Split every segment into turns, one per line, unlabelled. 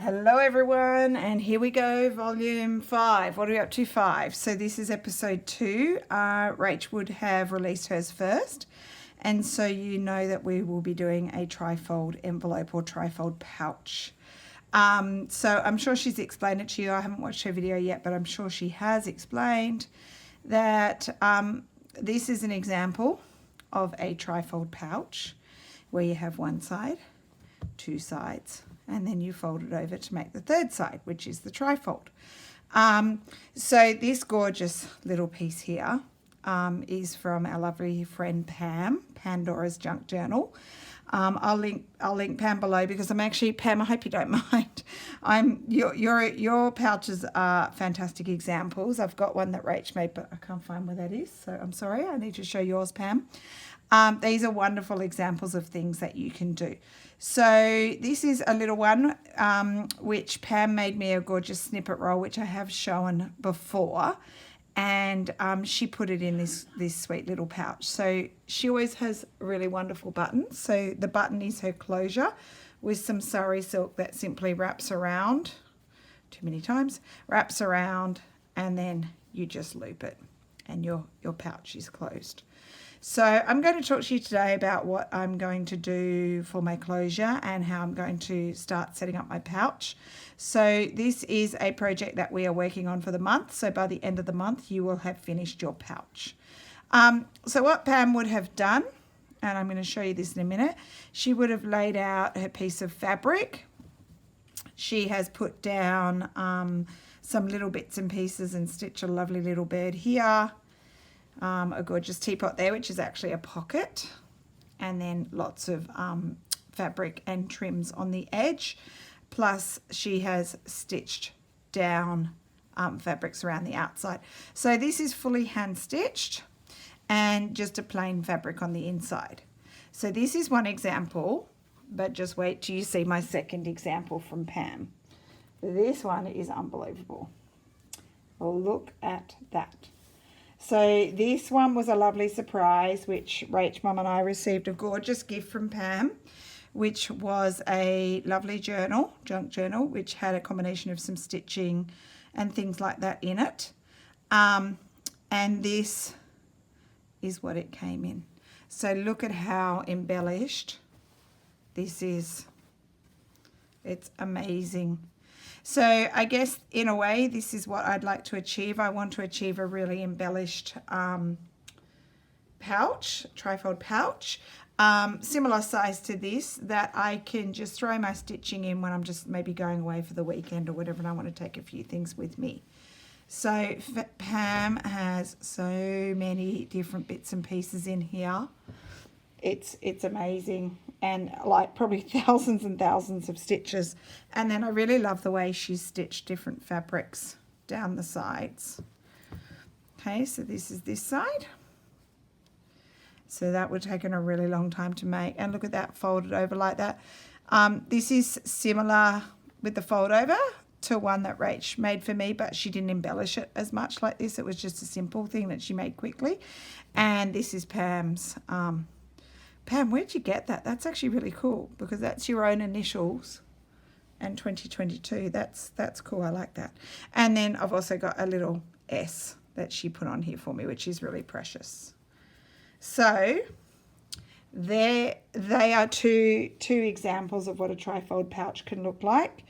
Hello everyone, and here we go, volume 5. What are we up to? 5. So this is episode 2. Rach would have released hers first, and so you know that we will be doing a trifold envelope or trifold pouch. So I'm sure she's explained it to you. I haven't watched her video yet, but I'm sure she has explained that this is an example of a trifold pouch where you have one side, two sides, and then you fold it over to make the third side, which is the trifold. So this gorgeous little piece here is from our lovely friend Pam, Pandora's Junk Journal. I'll link Pam below because I'm actually, Pam, I hope you don't mind. Your pouches are fantastic examples. I've got one that Rach made, but I can't find where that is, so I'm sorry. I need to show yours, Pam. These are wonderful examples of things that you can do. So this is a little one which Pam made me a gorgeous snippet roll, which I have shown before, and she put it in this sweet little pouch. So she always has really wonderful buttons. So the button is her closure with some sari silk that simply wraps around, too many times, wraps around, and then you just loop it and your pouch is closed. So I'm going to talk to you today about what I'm going to do for my closure and how I'm going to start setting up my pouch. So this is a project that we are working on for the month. So by the end of the month, you will have finished your pouch. So what Pam would have done, and I'm going to show you this in a minute, she would have laid out her piece of fabric. She has put down some little bits and pieces and stitched a lovely little bird here. A gorgeous teapot there, which is actually a pocket, and then lots of fabric and trims on the edge, plus she has stitched down fabrics around the outside. So this is fully hand stitched and just a plain fabric on the inside. So this is one example, but just wait till you see my second example from Pam. This one is unbelievable. Look at that. So this one was a lovely surprise, which Rach, Mum and I received a gorgeous gift from Pam, which was a lovely journal, junk journal, which had a combination of some stitching and things like that in it. And this is what it came in. So look at how embellished this is. It's amazing. So I guess in a way, this is what I'd like to achieve. I want to achieve a really embellished pouch, trifold pouch, similar size to this, that I can just throw my stitching in when I'm just maybe going away for the weekend or whatever, and I want to take a few things with me. So Pam has so many different bits and pieces in here. It's amazing, and like probably thousands and thousands of stitches. And then I really love the way she's stitched different fabrics down the sides. Okay, so this is this side. So that would have taken a really long time to make. And look at that, folded over like that. This is similar with the fold over to one that Rach made for me, but she didn't embellish it as much like this. It was just a simple thing that she made quickly. And this is Pam's. Pam, where'd you get that? That's actually really cool because that's your own initials and 2022. That's cool. I like that. And then I've also got a little S that she put on here for me, which is really precious. So there they are two examples of what a trifold pouch can look like.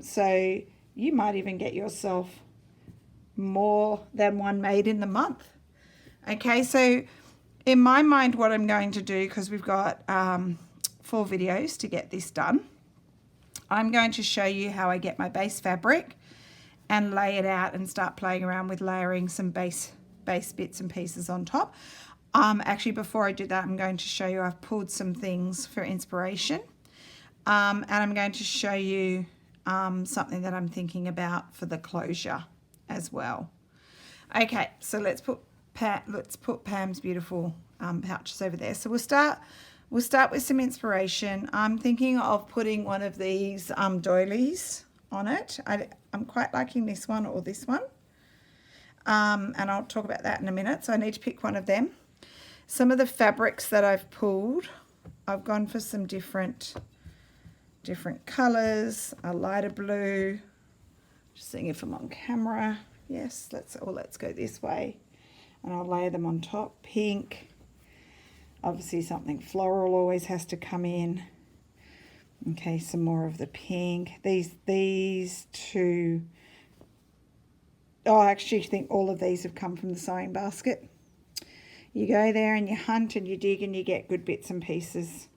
So you might even get yourself more than one made in the month. Okay, so in my mind, what I'm going to do, because we've got 4 videos to get this done, I'm going to show you how I get my base fabric and lay it out and start playing around with layering some base bits and pieces on top. Actually, before I do that, I'm going to show you I've pulled some things for inspiration, and I'm going to show you something that I'm thinking about for the closure as well. Okay, so let's put Pam's beautiful pouches over there. So we'll start with some inspiration. I'm thinking of putting one of these doilies on it. I'm quite liking this one or this one, and I'll talk about that in a minute. So I need to pick one of them. Some of the fabrics that I've pulled, I've gone for some different different colours, a lighter blue. Just seeing if I'm on camera. Yes, let's go this way. And I'll layer them on top. Pink. Obviously something floral always has to come in. Okay, some more of the pink. These two. Oh, I actually think all of these have come from the sewing basket. You go there and you hunt and you dig and you get good bits and pieces.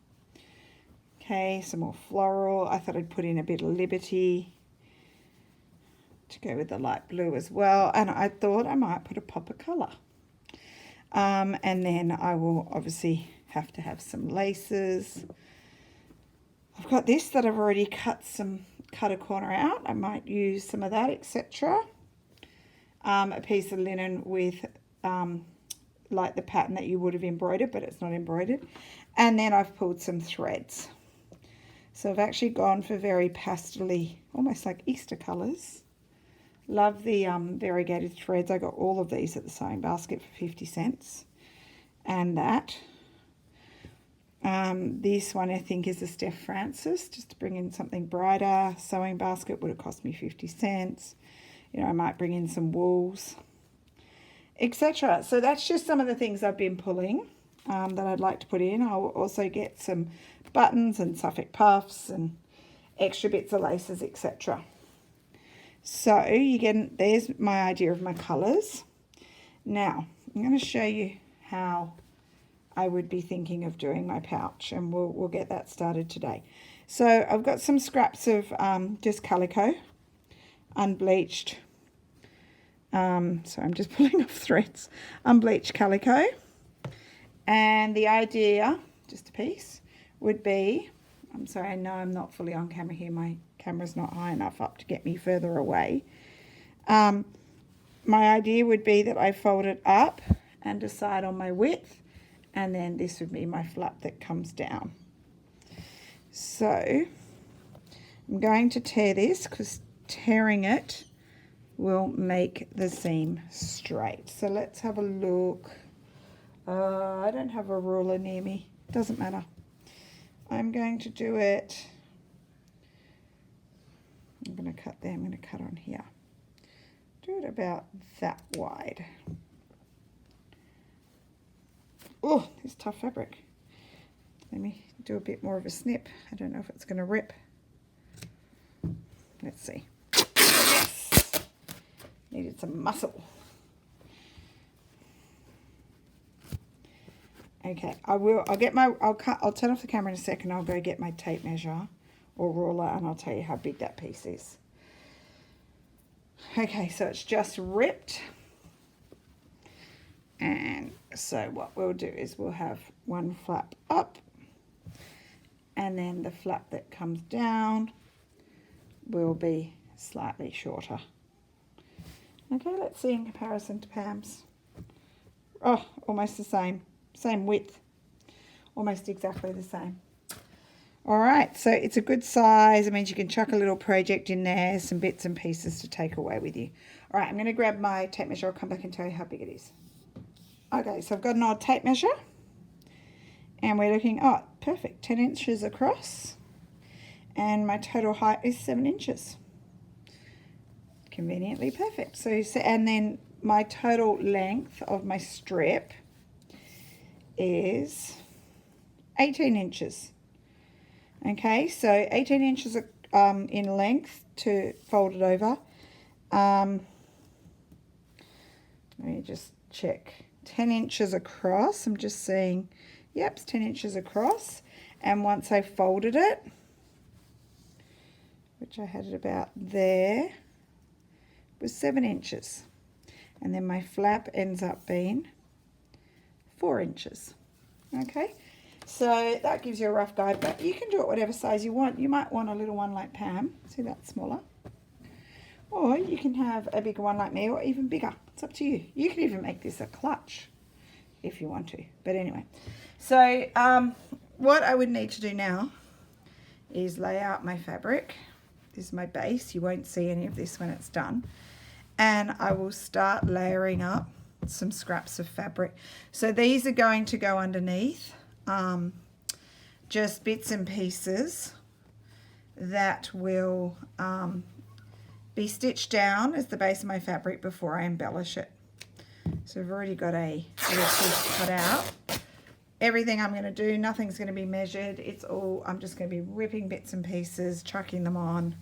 Okay, some more floral. I thought I'd put in a bit of Liberty to go with the light blue as well. And I thought I might put a pop of colour. And then I will obviously have to have some laces. I've got this that I've already cut a corner out. I might use some of that, etc. A piece of linen with like the pattern that you would have embroidered, but it's not embroidered. And then I've pulled some threads. So I've actually gone for very pastel-y, almost like Easter colours. Love the variegated threads. I got all of these at the sewing basket for 50 cents. And that. This one I think is a Steph Francis, just to bring in something brighter. Sewing basket would have cost me 50 cents. You know, I might bring in some wools, etc. So that's just some of the things I've been pulling that I'd like to put in. I'll also get some buttons and Suffolk puffs and extra bits of laces, etc. So you get, there's my idea of my colours. Now I'm going to show you how I would be thinking of doing my pouch, and we'll get that started today. So I've got some scraps of just calico, unbleached. So I'm just pulling off threads. Unbleached calico, and the idea, just a piece, would be, I'm sorry, I know I'm not fully on camera here. My camera's not high enough up to get me further away. My idea would be that I fold it up and decide on my width, and then this would be my flap that comes down. So I'm going to tear this because tearing it will make the seam straight. So let's have a look. I don't have a ruler near me. Doesn't matter. I'm going to do it. I'm going to cut there. I'm going to cut on here. Do it about that wide. Oh, this tough fabric. Let me do a bit more of a snip. I don't know if it's going to rip. Let's see. Yes! Needed some muscle. Okay, I'll turn off the camera in a second. I'll go get my tape measure or ruler and I'll tell you how big that piece is. Okay, so it's just ripped. And so what we'll do is we'll have one flap up, and then the flap that comes down will be slightly shorter. Okay, let's see in comparison to Pam's. Oh, almost the same width, almost exactly the same. All right, so it's a good size. It means you can chuck a little project in there, some bits and pieces to take away with you. All right, I'm going to grab my tape measure. I'll come back and tell you how big it is. Okay, so I've got an old tape measure, and we're looking, oh, perfect, 10 inches across, and my total height is 7 inches. Conveniently perfect. So, and then my total length of my strip is 18 inches. Okay, so 18 inches in length to fold it over. Let me just check. 10 inches across. I'm just seeing, yep, it's 10 inches across. And once I folded it, which I had it about there, was 7 inches. And then my flap ends up being 4 inches. Okay, so that gives you a rough guide, but you can do it whatever size you want. You might want a little one like Pam. See, that's smaller. Or you can have a bigger one like me, or even bigger. It's up to you. You can even make this a clutch if you want to. But anyway, so what I would need to do now is lay out my fabric. This is my base. You won't see any of this when it's done. And I will start layering up some scraps of fabric. So these are going to go underneath, just bits and pieces that will be stitched down as the base of my fabric before I embellish it. So I've already got a little piece cut out. Everything I'm going to do, nothing's going to be measured. It's all, I'm just going to be ripping bits and pieces, chucking them on.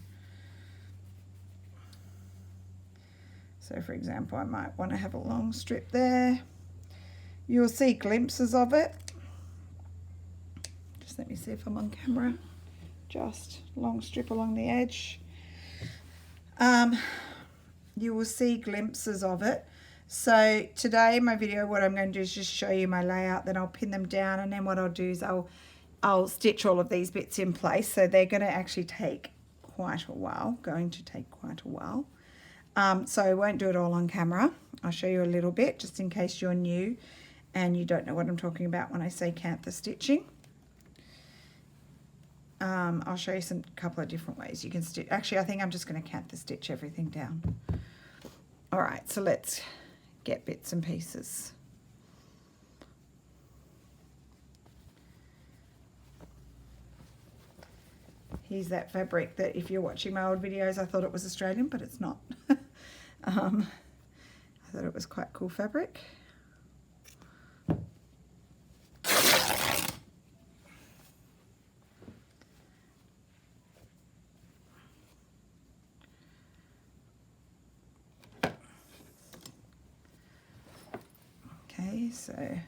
So for example, I might want to have a long strip there. You'll see glimpses of it. Just let me see if I'm on camera. Just long strip along the edge. You will see glimpses of it. So today in my video, what I'm going to do is just show you my layout, then I'll pin them down, and then what I'll do is I'll stitch all of these bits in place. So they're going to actually take quite a while, so I won't do it all on camera. I'll show you a little bit just in case you're new and you don't know what I'm talking about when I say cantha stitching. I'll show you a couple of different ways you can stitch. Actually, I think I'm just going to cantha stitch everything down. All right, so let's get bits and pieces. Here's that fabric that if you're watching my old videos, I thought it was Australian, but it's not. I thought it was quite cool fabric. Okay, so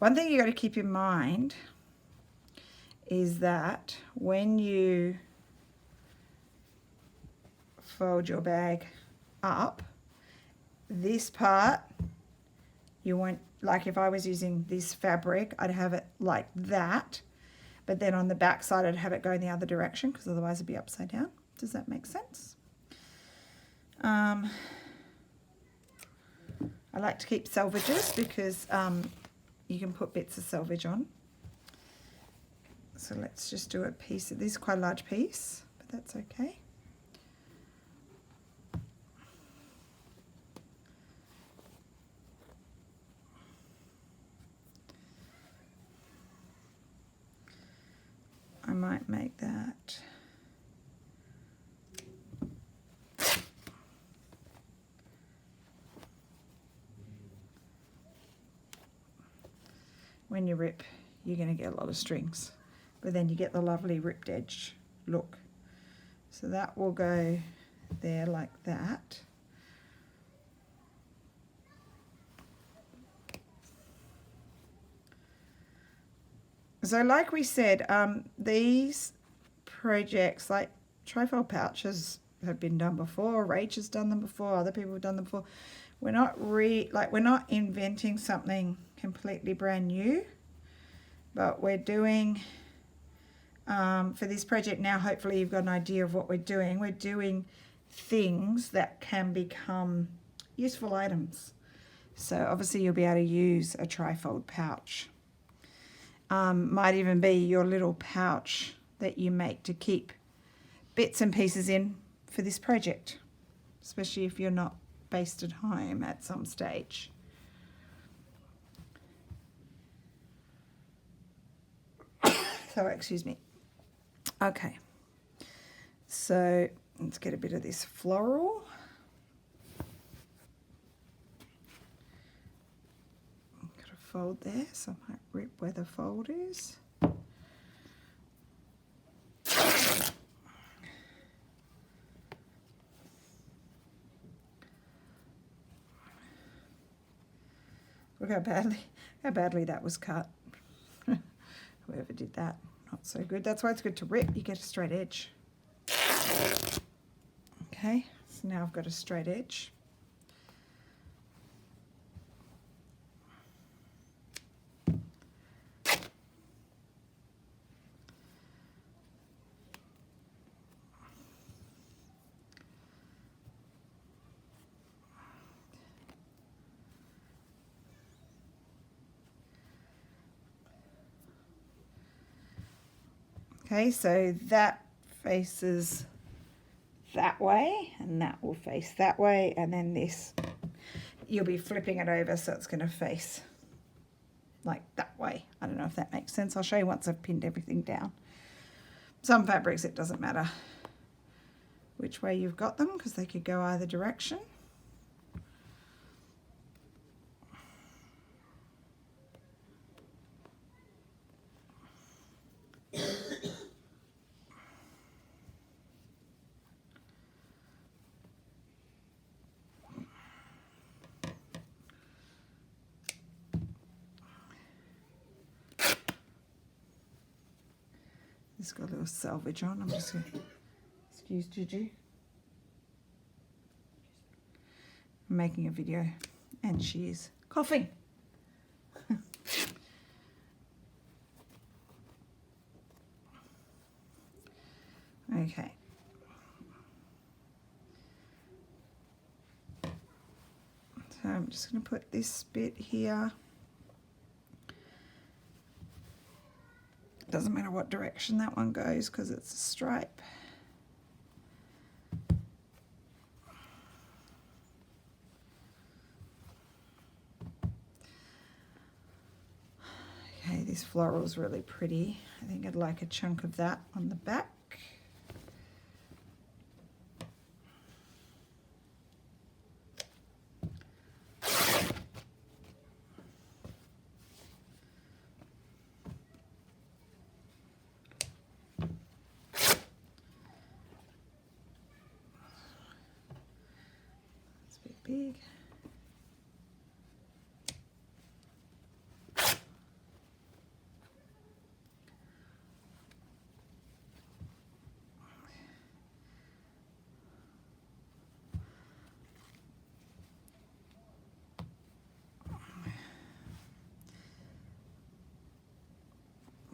one thing you got to keep in mind is that when you fold your bag up, this part, you won't, like if I was using this fabric, I'd have it like that, but then on the back side I'd have it going the other direction because otherwise it'd be upside down. Does that make sense? I like to keep selvages because you can put bits of selvage on. So let's just do a piece. This is quite a large piece, but that's okay. I might make that. When you rip, you're going to get a lot of strings, but then you get the lovely ripped edge look. So that will go there like that. So like we said, these projects, like trifold pouches, have been done before. Rach has done them before. Other people have done them before. We're not we're not inventing something completely brand new, but we're doing for this project now. Hopefully, you've got an idea of what we're doing. We're doing things that can become useful items. So obviously, you'll be able to use a trifold pouch. Might even be your little pouch that you make to keep bits and pieces in for this project, especially if you're not based at home at some stage. So, excuse me. Okay, so let's get a bit of this floral. Got a fold there, so I might rip where the fold is. Look how badly that was cut. Whoever did that, not so good. That's why it's good to rip. You get a straight edge. Okay, so now I've got a straight edge. Okay, so that faces that way, and that will face that way, and then this, you'll be flipping it over so it's going to face like that way. I don't know if that makes sense. I'll show you once I've pinned everything down. Some fabrics it doesn't matter which way you've got them because they could go either direction. It's got a little selvage on. I'm just going to, excuse Juju. I'm making a video and she is coughing. Okay. So I'm just going to put this bit here. Doesn't matter what direction that one goes because it's a stripe. Okay, this floral is really pretty. I think I'd like a chunk of that on the back. Big.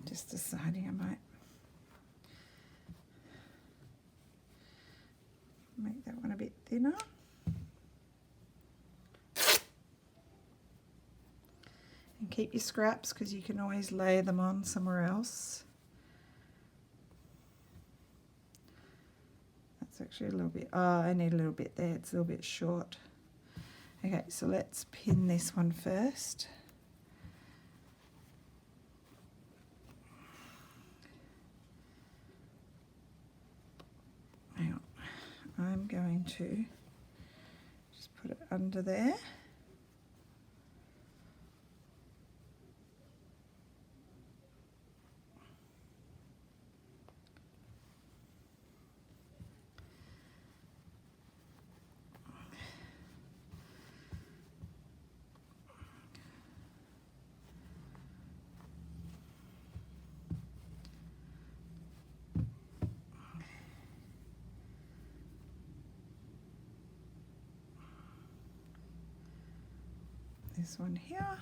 Just deciding I might make that one a bit thinner. And keep your scraps because you can always layer them on somewhere else. That's actually a little bit, oh, I need a little bit there, it's a little bit short. Okay, so let's pin this one first. Hang on. I'm going to just put it under there. This one here.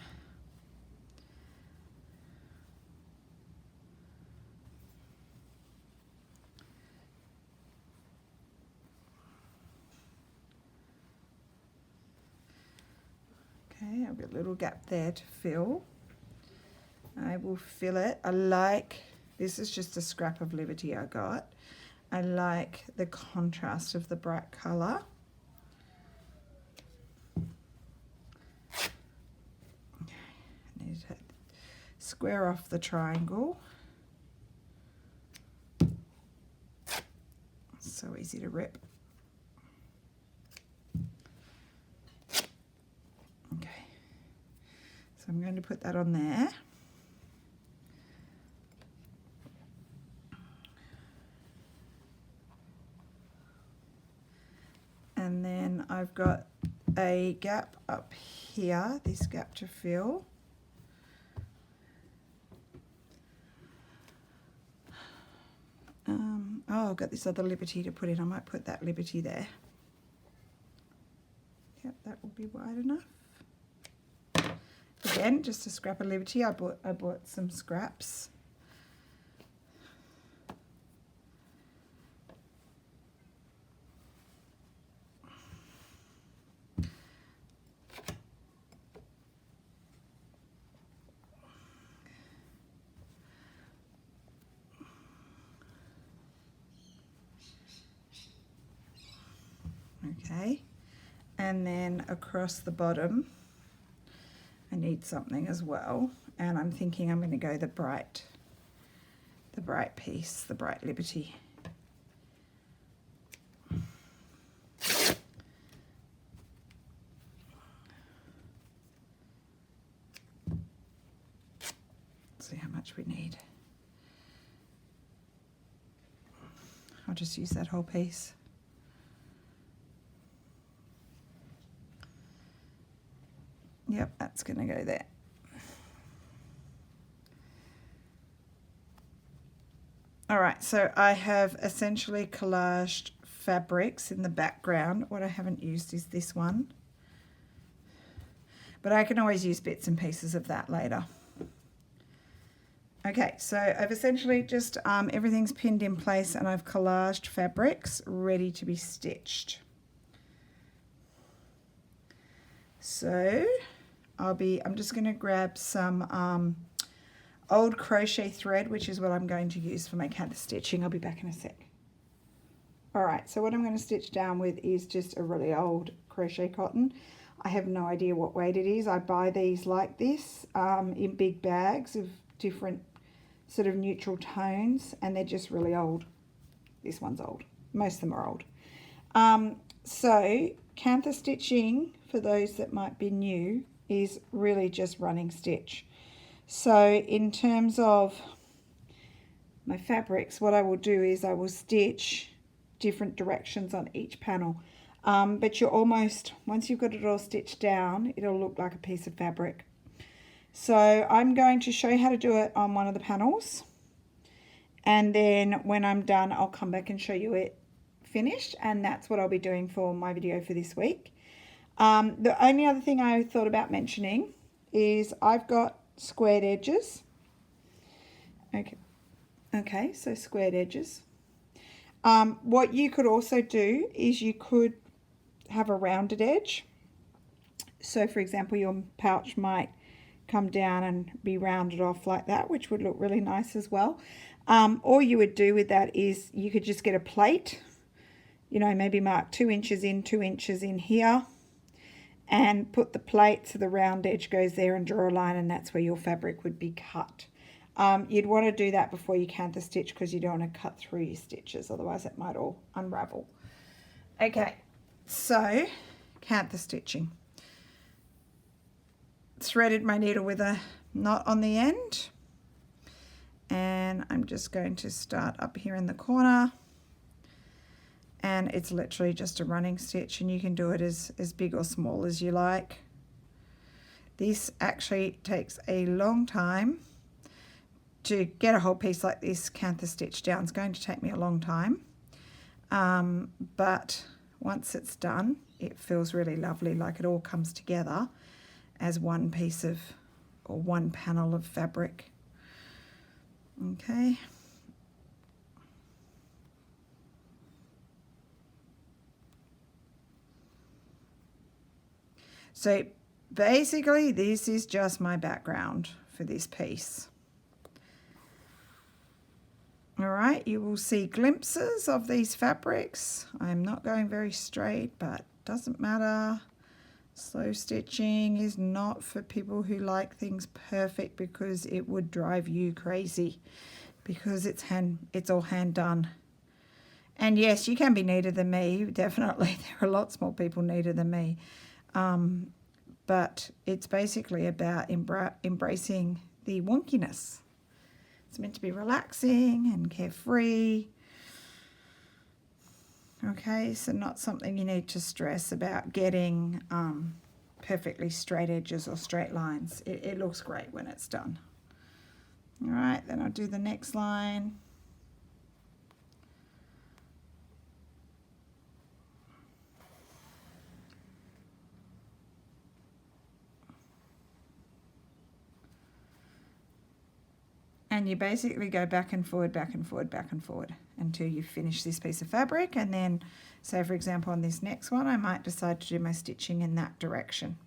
Okay, I've got a little gap there to fill. I will fill it. I like, this is just a scrap of Liberty I got. I like the contrast of the bright colour. I need to square off the triangle. So easy to rip. Okay, so I'm going to put that on there. And then I've got a gap up here, this gap to fill. Oh, I've got this other Liberty to put in. I might put that Liberty there. Yep, that will be wide enough. Again, just a scrap of Liberty. I bought some scraps. Okay, and then across the bottom I need something as well, and I'm thinking I'm going to go the bright the bright piece, the bright Liberty. See how much we need. I'll just use that whole piece. Yep, that's going to go there. All right, so I have essentially collaged fabrics in the background. What I haven't used is this one, but I can always use bits and pieces of that later. Okay, so I've essentially just, everything's pinned in place and I've collaged fabrics ready to be stitched. So I'm just going to grab some old crochet thread, which is what I'm going to use for my canvas stitching. I'll be back in a sec. All right, so what I'm going to stitch down with is just a really old crochet cotton. I have no idea what weight it is. I buy these like this in big bags of different sort of neutral tones, and they're just really old. This one's old. Most of them are old. So canvas stitching, for those that might be new, is really just running stitch. So in terms of my fabrics, what I will do is I will stitch different directions on each panel. But you're almost, once you've got it all stitched down, it'll look like a piece of fabric. So I'm going to show you how to do it on one of the panels. And then when I'm done, I'll come back and show you it finished. And that's what I'll be doing for my video for this week. The only other thing I thought about mentioning is I've got squared edges. Okay, so squared edges. What you could also do is you could have a rounded edge. So for example, your pouch might come down and be rounded off like that, which would look really nice as well. All you would do with that is you could just get a plate, you know, maybe mark 2 inches in, 2 inches in here, and put the plate so the round edge goes there and draw a line, and that's where your fabric would be cut. You'd want to do that before you canvas stitch because you don't want to cut through your stitches, otherwise it might all unravel. Okay, so canvas stitching. Threaded my needle with a knot on the end, and I'm just going to start up here in the corner, and it's literally just a running stitch, and you can do it as big or small as you like. This actually takes a long time to get a whole piece like this canvas stitch down. It's going to take me a long time, but once it's done, it feels really lovely, like it all comes together as one piece of, or one panel of fabric. Okay. So basically this is just my background for this piece. All right, you will see glimpses of these fabrics. I'm not going very straight, but doesn't matter. Slow stitching is not for people who like things perfect, because it would drive you crazy, because it's all hand done. And yes, you can be neater than me, definitely. There are lots more people neater than me. But it's basically about embracing the wonkiness. It's meant to be relaxing and carefree. Okay, so not something you need to stress about getting perfectly straight edges or straight lines. It looks great when it's done. All right, then I'll do the next line. And you basically go back and forward, back and forward, back and forward until you finish this piece of fabric. And then, say for example, on this next one, I might decide to do my stitching in that direction.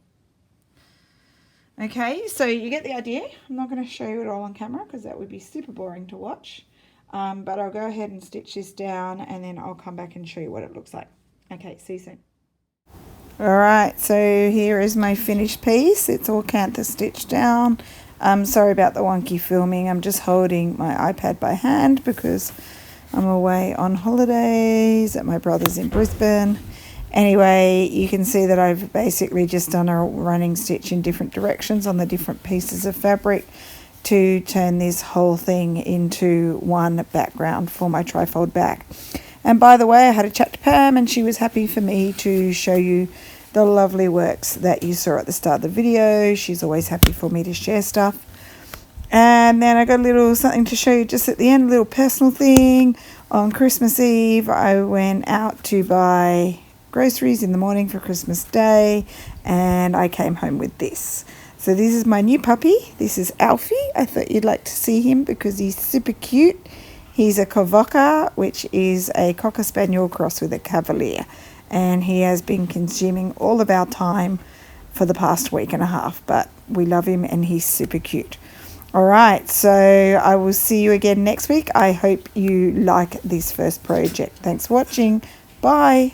Okay, so you get the idea. I'm not going to show you it all on camera because that would be super boring to watch. But I'll go ahead and stitch this down, and then I'll come back and show you what it looks like. Okay, see you soon. All right, so here is my finished piece. It's all canvas stitched down. Sorry about the wonky filming. I'm just holding my iPad by hand because I'm away on holidays at my brother's in Brisbane. Anyway, you can see that I've basically just done a running stitch in different directions on the different pieces of fabric to turn this whole thing into one background for my trifold back. And by the way, I had a chat to Pam and she was happy for me to show you the lovely works that you saw at the start of the video. She's always happy for me to share stuff. And then I got a little something to show you just at the end, a little personal thing. On Christmas Eve, I went out to buy groceries in the morning for Christmas Day, and I came home with this. So this is my new puppy. This is Alfie. I thought you'd like to see him because he's super cute. He's a Covoca, which is a Cocker Spaniel crossed with a Cavalier. And he has been consuming all of our time for the past week and a half. But we love him and he's super cute. All right, so I will see you again next week. I hope you like this first project. Thanks for watching. Bye.